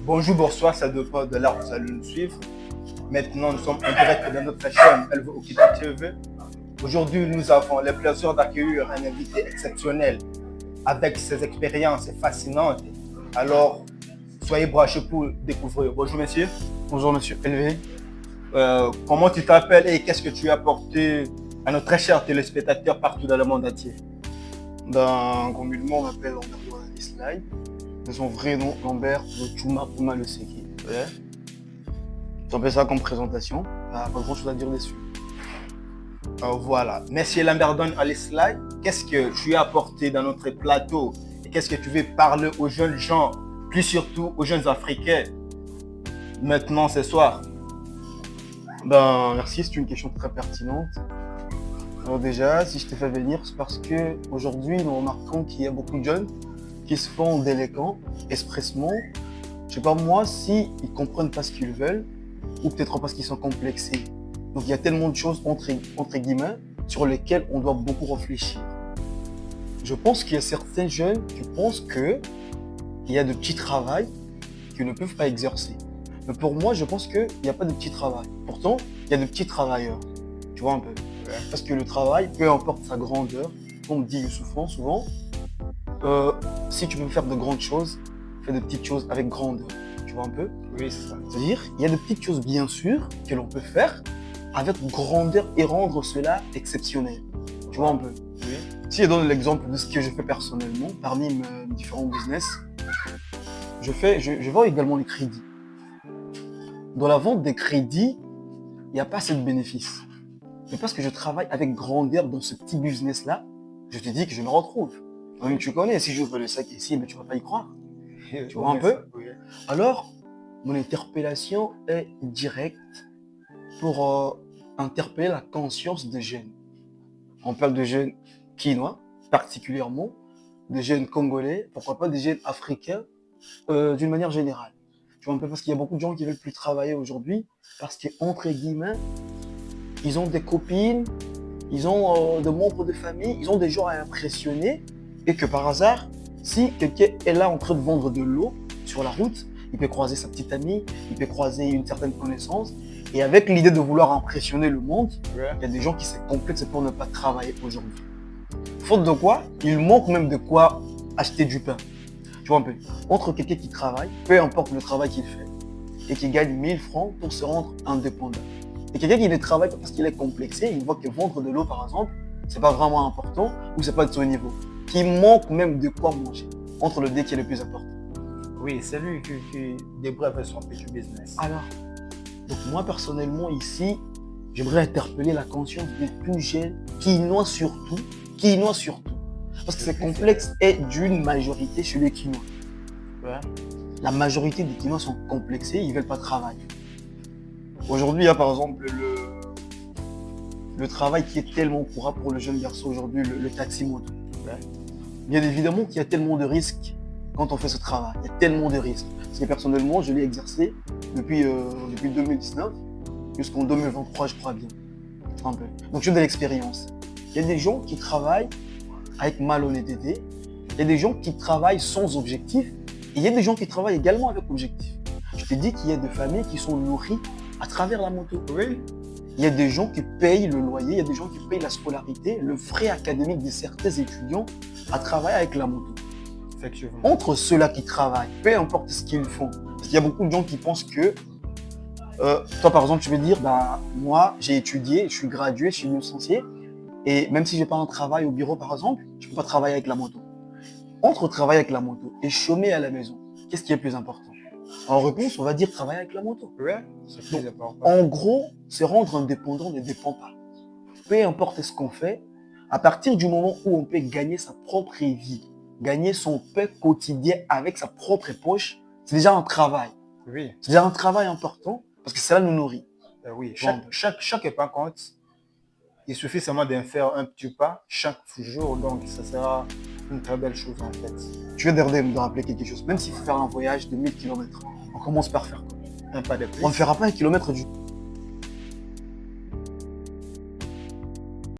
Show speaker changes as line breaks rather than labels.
Bonjour, bonsoir, ça dépend de là où vous allez nous suivre. Maintenant, nous sommes en direct dans notre chaîne LV Okita TV. Aujourd'hui, nous avons le plaisir d'accueillir un invité exceptionnel avec ses expériences fascinantes. Alors, soyez branchés pour découvrir. Bonjour, monsieur.
Bonjour Monsieur LV.
Comment tu t'appelles et qu'est-ce que tu as apporté à nos très chers téléspectateurs partout dans le monde entier?
Communément, on m'appelle Lambert Slide. De son vrai nom, Lambert Chuma Puma le Seki.
Ouais.
Tu appelles ça comme présentation. Pas grand chose à dire dessus.
Voilà. Monsieur Lamberdon Alislay, qu'est-ce que tu as apporté dans notre plateau et qu'est-ce que tu veux parler aux jeunes gens, plus surtout aux jeunes Africains, maintenant ce soir?
Merci, c'est une question très pertinente. Alors déjà, si je t'ai fait venir, c'est parce que aujourd'hui, nous remarquons qu'il y a beaucoup de jeunes qui se font délinquants expressement. Je sais pas moi, si ils comprennent pas ce qu'ils veulent ou peut-être parce qu'ils sont complexés. Donc il y a tellement de choses entre guillemets sur lesquelles on doit beaucoup réfléchir. Je pense qu'il y a certains jeunes qui pensent qu'il y a de petits travails qu'ils ne peuvent pas exercer. Mais pour moi, je pense qu'il n'y a pas de petit travail. Pourtant, il y a de petits travailleurs. Tu vois un peu. Parce que le travail, peu importe sa grandeur, comme dit souvent, si tu veux faire de grandes choses, fais de petites choses avec grandeur. Tu vois un peu?
Oui, c'est ça.
C'est-à-dire, il y a de petites choses bien sûr que l'on peut faire avec grandeur et rendre cela exceptionnel. Tu vois un peu?
Oui.
Si je donne l'exemple de ce que je fais personnellement, parmi mes différents business, je vends également les crédits. Dans la vente des crédits, il n'y a pas assez de bénéfices. Mais parce que je travaille avec grandeur dans ce petit business-là, je te dis que je me retrouve. Toi-même, tu connais, si j'ouvre le sac ici, mais tu ne vas pas y croire. Tu vois un peu?
Oui.
Alors, mon interpellation est directe pour interpeller la conscience des jeunes. On parle de jeunes quinois, particulièrement, des jeunes congolais, pourquoi pas des jeunes africains, d'une manière générale. Tu vois un peu, parce qu'il y a beaucoup de gens qui ne veulent plus travailler aujourd'hui, parce qu'entre guillemets, ils ont des copines, ils ont des membres de famille, ils ont des gens à impressionner, et que par hasard, si quelqu'un est là en train de vendre de l'eau sur la route, il peut croiser sa petite amie, il peut croiser une certaine connaissance, et avec l'idée de vouloir impressionner le monde, il y a des gens qui se complexent pour ne pas travailler aujourd'hui. Faute de quoi, il manque même de quoi acheter du pain. Tu vois un peu, entre quelqu'un qui travaille, peu importe le travail qu'il fait, et qui gagne 1000 francs pour se rendre indépendant. Et quelqu'un qui ne travaille pas parce qu'il est complexé, il voit que vendre de l'eau par exemple, c'est pas vraiment important ou c'est pas de son niveau. Qui manque même de quoi manger, entre le deux qui est le plus important.
Oui, c'est lui qui débrève son petit business.
Alors, donc moi personnellement ici, j'aimerais interpeller la conscience de tout jeune, quinois surtout, parce que ce complexe est d'une majorité chez les quinois.
Ouais.
La majorité des quinois sont complexés, ils ne veulent pas travailler. Aujourd'hui, il y a par exemple le travail qui est tellement courant pour le jeune garçon aujourd'hui, le taxi-moto.
Ouais.
Bien évidemment qu'il y a tellement de risques quand on fait ce travail. Il y a tellement de risques. Parce que personnellement, je l'ai exercé depuis 2019 jusqu'en 2023, je crois bien. Un peu. Donc j'ai de l'expérience. Il y a des gens qui travaillent avec malhonnêteté. Il y a des gens qui travaillent sans objectif. Et il y a des gens qui travaillent également avec objectif. Je te dis qu'il y a des familles qui sont nourries à travers la moto.
Oui.
Il y a des gens qui payent le loyer, il y a des gens qui payent la scolarité, le frais académique de certains étudiants à travailler avec la moto.
Effectivement.
Entre ceux-là qui travaillent, peu importe ce qu'ils font, parce qu'il y a beaucoup de gens qui pensent que, toi par exemple, tu veux dire, moi j'ai étudié, je suis gradué, je suis licencié, et même si je n'ai pas un travail au bureau par exemple, je ne peux pas travailler avec la moto. Entre travailler avec la moto et chômer à la maison, qu'est-ce qui est plus important? En réponse, on va dire travailler avec la moto.
Ouais, c'est plus important.
En gros, se rendre indépendant ne dépend pas. Peu importe ce qu'on fait, à partir du moment où on peut gagner sa propre vie, gagner son pain quotidien avec sa propre poche, c'est déjà un travail.
Oui.
C'est déjà un travail important parce que cela nous nourrit.
Oui.
Bon.
Chaque pas compte. Il suffit seulement d'en faire un petit pas chaque jour, donc ça sera une très belle chose en fait.
Tu viens de me rappeler quelque chose. Même s'il faut faire un voyage de 1000 km, on commence par faire quoi?
Un pas de plus.
On ne fera pas 1 kilomètre du